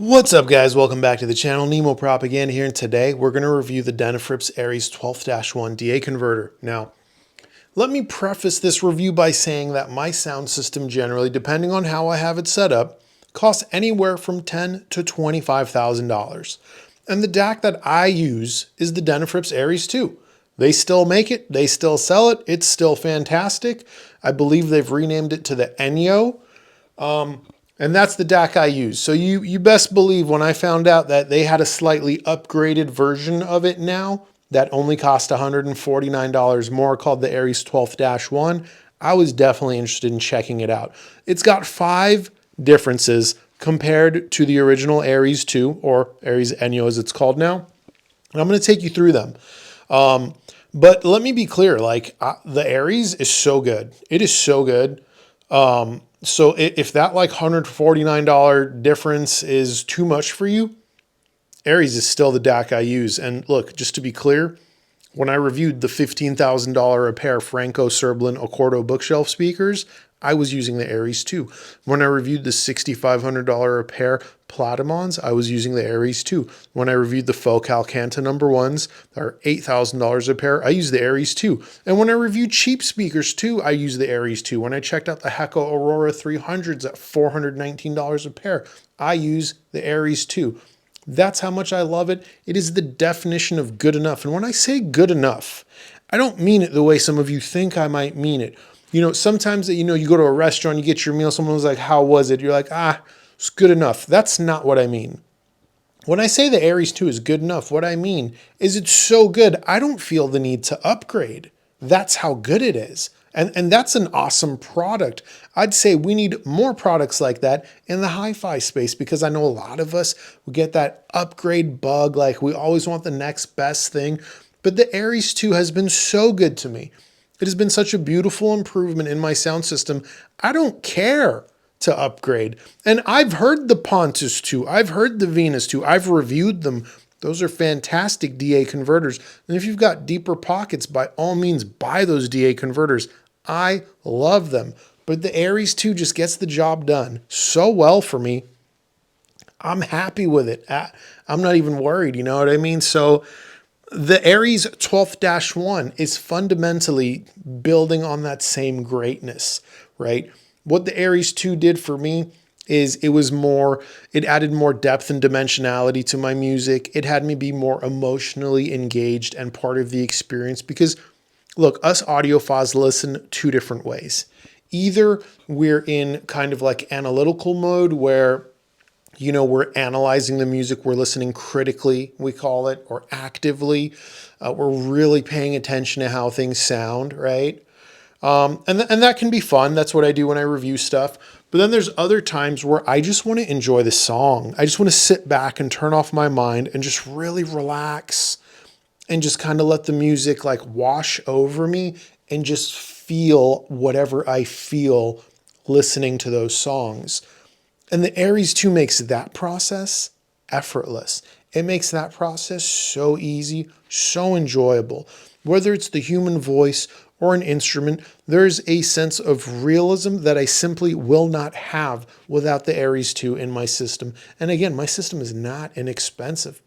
What's up, guys? Welcome back to the channel. Nemo Propaganda here, and today we're going to review the Denafrips Ares 12th-1 DA converter. Now, let me preface this review by saying that my sound system generally, depending on how I have it set up, costs anywhere from $10,000 to $25,000. And the DAC that I use is the Denafrips Ares2. They still make it, they still sell it, it's still fantastic. I believe they've renamed it to the Enyo. And that's the DAC I use. So you best believe when I found out that they had a slightly upgraded version of it now that only cost $149 more, called the Ares 12th-1, I was definitely interested in checking it out. It's got 5 differences compared to the original Ares 2, or Ares Enyo as it's called now. And I'm going to take you through them. But let me be clear, the Ares is so good. It is so good. So if that like $149 difference is too much for you, Ares is still the DAC I use. And look, just to be clear, when I reviewed the $15,000 a pair Franco Serblin Accordo bookshelf speakers, I was using the Ares 2. When I reviewed the $6,500 a pair Platimons, I was using the Ares 2. When I reviewed the Focal Canta #1s, that are $8,000 a pair, I used the Ares 2. And when I reviewed cheap speakers too, I used the Ares 2. When I checked out the Hecko Aurora 300s at $419 a pair, I use the Ares 2. That's how much I love it. It is the definition of good enough. And when I say good enough, I don't mean it the way some of you think I might mean it. You know, sometimes, you go to a restaurant, you get your meal, someone was like, how was it? You're like, it's good enough. That's not what I mean. When I say the Ares 2 is good enough, what I mean is it's so good, I don't feel the need to upgrade. That's how good it is. And that's an awesome product. I'd say we need more products like that in the hi-fi space, because I know a lot of us will get that upgrade bug, like we always want the next best thing. But the Ares 2 has been so good to me. It has been such a beautiful improvement in my sound system. I don't care to upgrade. And I've heard the Pontus 2. I've heard the Venus 2. I've reviewed them. Those are fantastic DA converters. And if you've got deeper pockets, by all means, buy those DA converters. I love them. But the Ares 2 just gets the job done so well for me. I'm happy with it. I'm not even worried, you know what I mean? So the Ares 12th-1 is fundamentally building on that same greatness, right? What the Ares 2 did for me is it added more depth and dimensionality to my music. It had me be more emotionally engaged and part of the experience, because look, us audiophiles listen 2 different ways. Either we're in kind of like analytical mode where we're analyzing the music, we're listening critically, we call it, or actively. We're really paying attention to how things sound, right? And that can be fun. That's what I do when I review stuff. But then there's other times where I just want to enjoy the song. I just want to sit back and turn off my mind and just really relax and just kind of let the music like wash over me and just feel whatever I feel listening to those songs. And the Ares 2 makes that process effortless. It makes that process so easy, so enjoyable. Whether it's the human voice or an instrument, there's a sense of realism that I simply will not have without the Ares 2 in my system. And again, my system is not inexpensive.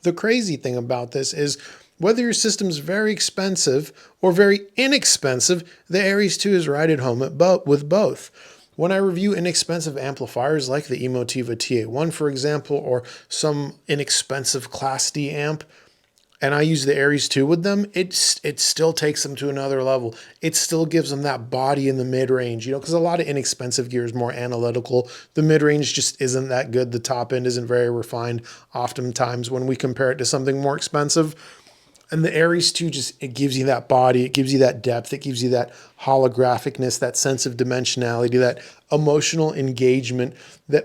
The crazy thing about this is whether your system is very expensive or very inexpensive, the Ares 2 is right at home with both. When I review inexpensive amplifiers like the Emotiva TA1, for example, or some inexpensive Class D amp, and I use the Ares 2 with them, it still takes them to another level. It still gives them that body in the mid-range, because a lot of inexpensive gear is more analytical. The mid-range just isn't that good. The top end isn't very refined oftentimes when we compare it to something more expensive. And the Ares 2 it gives you that body, it gives you that depth, it gives you that holographicness, that sense of dimensionality, that emotional engagement,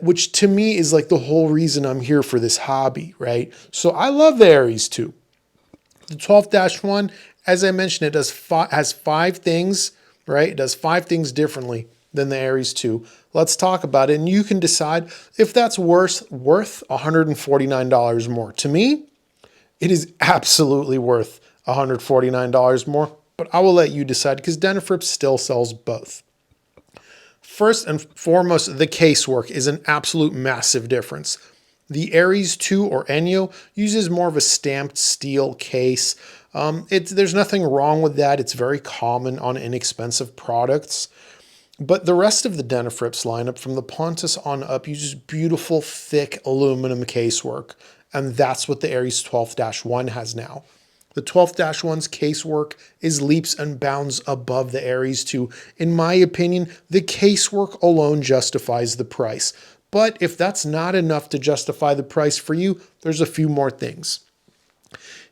which to me is like the whole reason I'm here for this hobby, right? So I love the Ares 2. The 12th-1, as I mentioned, it has 5 things, right? It does 5 things differently than the Ares 2. Let's talk about it, and you can decide if that's worth $149 more. To me, it is absolutely worth $149 more, but I will let you decide, because Denafrips still sells both. First and foremost, the casework is an absolute massive difference. The Ares2 or Enyo uses more of a stamped steel case. There's nothing wrong with that. It's very common on inexpensive products. But the rest of the Denafrips lineup from the Pontus on up uses beautiful, thick aluminum casework. And that's what the Ares12-1 has now. The 12th-1's casework is leaps and bounds above the Ares2. In my opinion, the casework alone justifies the price. But if that's not enough to justify the price for you, there's a few more things.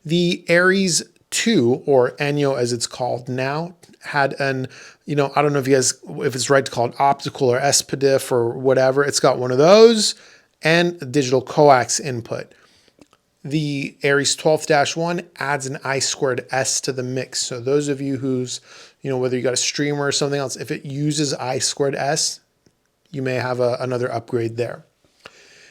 The Ares2, or Enyo as it's called now, had an, I don't know if it's right to call it optical or SPDIF or whatever. It's got one of those and a digital coax input. The Ares12-1 adds an I2S to the mix. So those of you who's, whether you got a streamer or something else, if it uses I2S, you may have another upgrade there.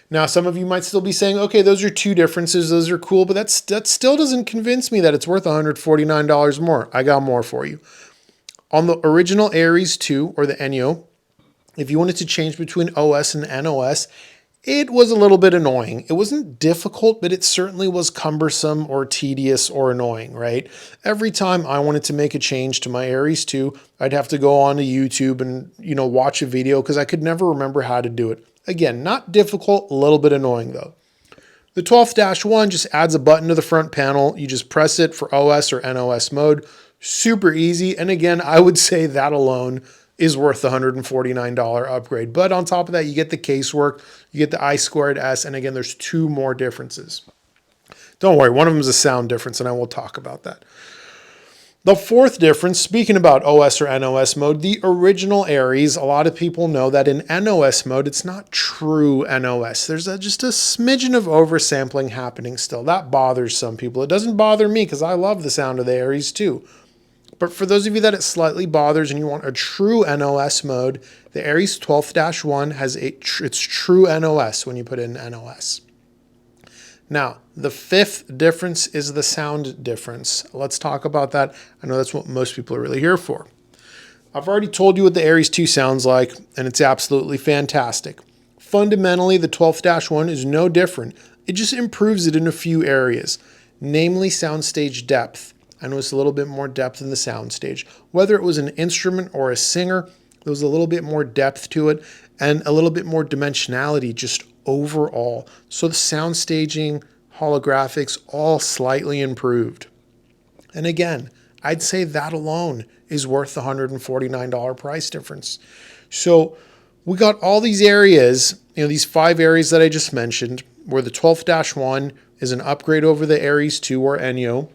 Now, some of you might still be saying, okay, those are two differences. Those are cool, but that still doesn't convince me that it's worth $149 more. I got more for you. On the original Ares2 or the Enyo, if you wanted to change between OS and NOS, it was a little bit annoying. It wasn't difficult, but it certainly was cumbersome or tedious or annoying, right? Every time I wanted to make a change to my Ares2, I'd have to go on to YouTube and, watch a video because I could never remember how to do it. Again, not difficult, a little bit annoying though. The 12th-1 just adds a button to the front panel. You just press it for OS or NOS mode. Super easy. And again, I would say that alone is worth the $149 upgrade. But on top of that, you get the casework, you get the I2S, and again, there's two more differences. Don't worry, one of them is a sound difference, and I will talk about that. The fourth difference, speaking about OS or NOS mode, the original Ares, a lot of people know that in NOS mode, it's not true NOS. There's just a smidgen of oversampling happening still. That bothers some people. It doesn't bother me because I love the sound of the Ares too. But for those of you that it slightly bothers and you want a true NOS mode, the Ares12-1 has its true NOS when you put in NOS. Now, the fifth difference is the sound difference. Let's talk about that. I know that's what most people are really here for. I've already told you what the Ares2 sounds like, and it's absolutely fantastic. Fundamentally, the 12th-1 is no different. It just improves it in a few areas, namely soundstage depth. I noticed a little bit more depth in the soundstage. Whether it was an instrument or a singer, there was a little bit more depth to it and a little bit more dimensionality just overall. So the sound staging, holographics, all slightly improved. And again, I'd say that alone is worth the $149 price difference. So we got all these areas, these 5 areas that I just mentioned, where the 12th-1 is an upgrade over the Ares2 or Enyo.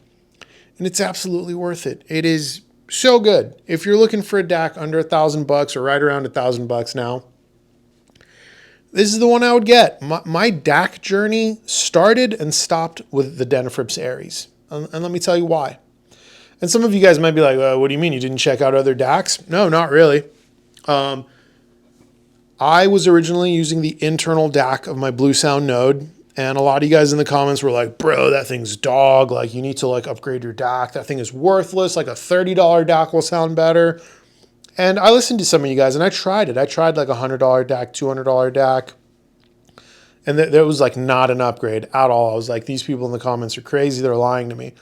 And it's absolutely worth it. It is so good. If you're looking for a DAC under $1,000 or right around $1,000 now, this is the one I would get. My DAC journey started and stopped with the Denafrips Ares. And let me tell you why. And some of you guys might be like, what do you mean you didn't check out other DACs? No, not really. I was originally using the internal DAC of my Bluesound node. And a lot of you guys in the comments were like, bro, that thing's dog. Like, you need to upgrade your DAC. That thing is worthless. Like a $30 DAC will sound better. And I listened to some of you guys and I tried it. I tried like a $100 DAC, $200 DAC. And there was not an upgrade at all. I was like, these people in the comments are crazy. They're lying to me.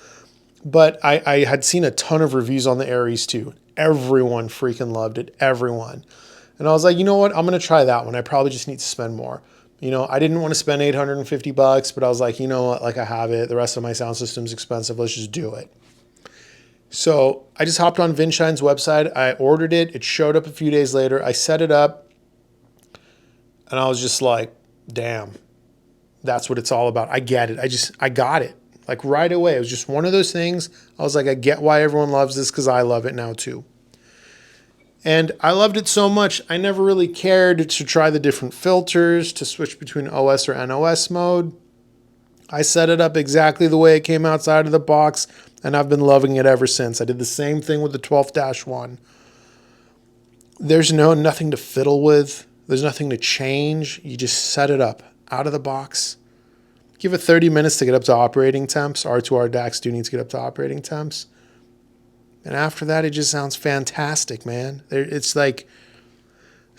But I had seen a ton of reviews on the Ares2. Everyone freaking loved it. Everyone. And I was like, you know what? I'm going to try that one. I probably just need to spend more. I didn't want to spend $850, but I was like, you know what? I have it. The rest of my sound system's expensive. Let's just do it. So I just hopped on Vinshine's website. I ordered it. It showed up a few days later. I set it up. And I was just like, damn, that's what it's all about. I get it. I got it. Right away. It was just one of those things. I was like, I get why everyone loves this because I love it now too. And I loved it so much, I never really cared to try the different filters, to switch between OS or NOS mode. I set it up exactly the way it came outside of the box, and I've been loving it ever since. I did the same thing with the 12th-1. There's nothing to fiddle with. There's nothing to change. You just set it up out of the box. Give it 30 minutes to get up to operating temps. R2R DACs do need to get up to operating temps. And after that, it just sounds fantastic, man. It's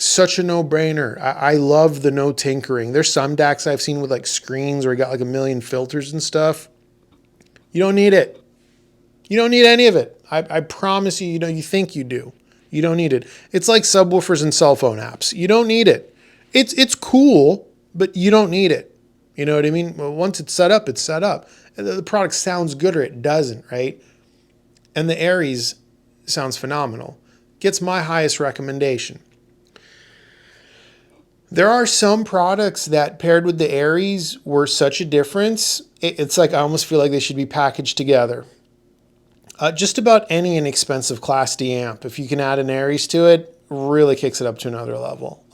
Such a no-brainer. I love the no tinkering. There's some DACs I've seen with like screens where you got like a million filters and stuff. You don't need it. You don't need any of it. I promise you, you think you do. You don't need it. It's like subwoofers and cell phone apps. You don't need it. It's cool, but you don't need it. You know what I mean? Well, once it's set up, it's set up. The product sounds good or it doesn't, right? And the Ares sounds phenomenal. Gets my highest recommendation. There are some products that paired with the Ares were such a difference. It's like I almost feel like they should be packaged together. Just about any inexpensive Class D amp, if you can add an Ares to it, really kicks it up to another level.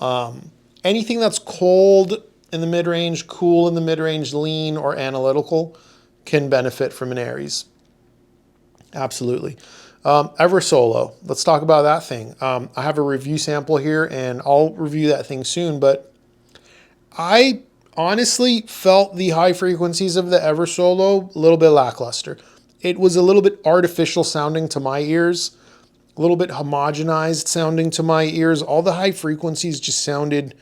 Anything that's cold in the mid-range, cool in the mid-range, lean, or analytical can benefit from an Ares. Absolutely. Eversolo, let's talk about that thing. I have a review sample here, and I'll review that thing soon, but I honestly felt the high frequencies of the Eversolo a little bit lackluster. It was a little bit artificial sounding to my ears, a little bit homogenized sounding to my ears. All the high frequencies just sounded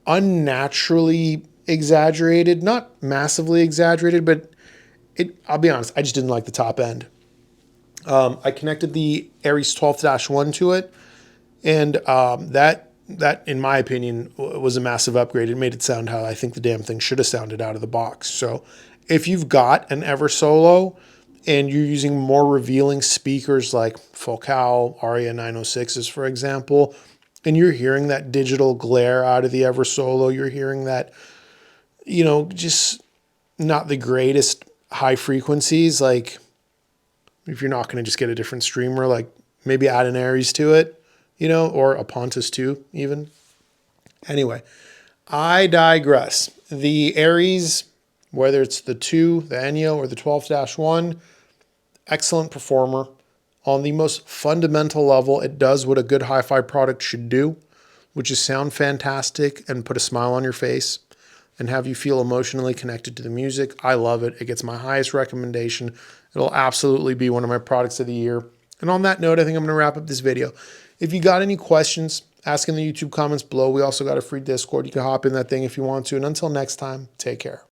unnaturally exaggerated, not massively exaggerated, but I'll be honest, I just didn't like the top end. I connected the Ares 12th-1 to it, and that, in my opinion, was a massive upgrade. It made it sound how I think the damn thing should have sounded out of the box. So if you've got an Eversolo and you're using more revealing speakers like Focal, Aria 906s, for example, and you're hearing that digital glare out of the Eversolo, you're hearing that, just not the greatest high frequencies, like if you're not going to just get a different streamer, like maybe add an Ares to it, or a Pontus 2 even. Anyway, I digress. The Ares, whether it's the 2, the Enyo, or the 12th-1, excellent performer. On the most fundamental level, it does what a good hi-fi product should do, which is sound fantastic and put a smile on your face and have you feel emotionally connected to the music. I love it. It gets my highest recommendation. It'll absolutely be one of my products of the year. And on that note, I think I'm going to wrap up this video. If you got any questions, ask in the YouTube comments below. We also got a free Discord. You can hop in that thing if you want to. And until next time, take care.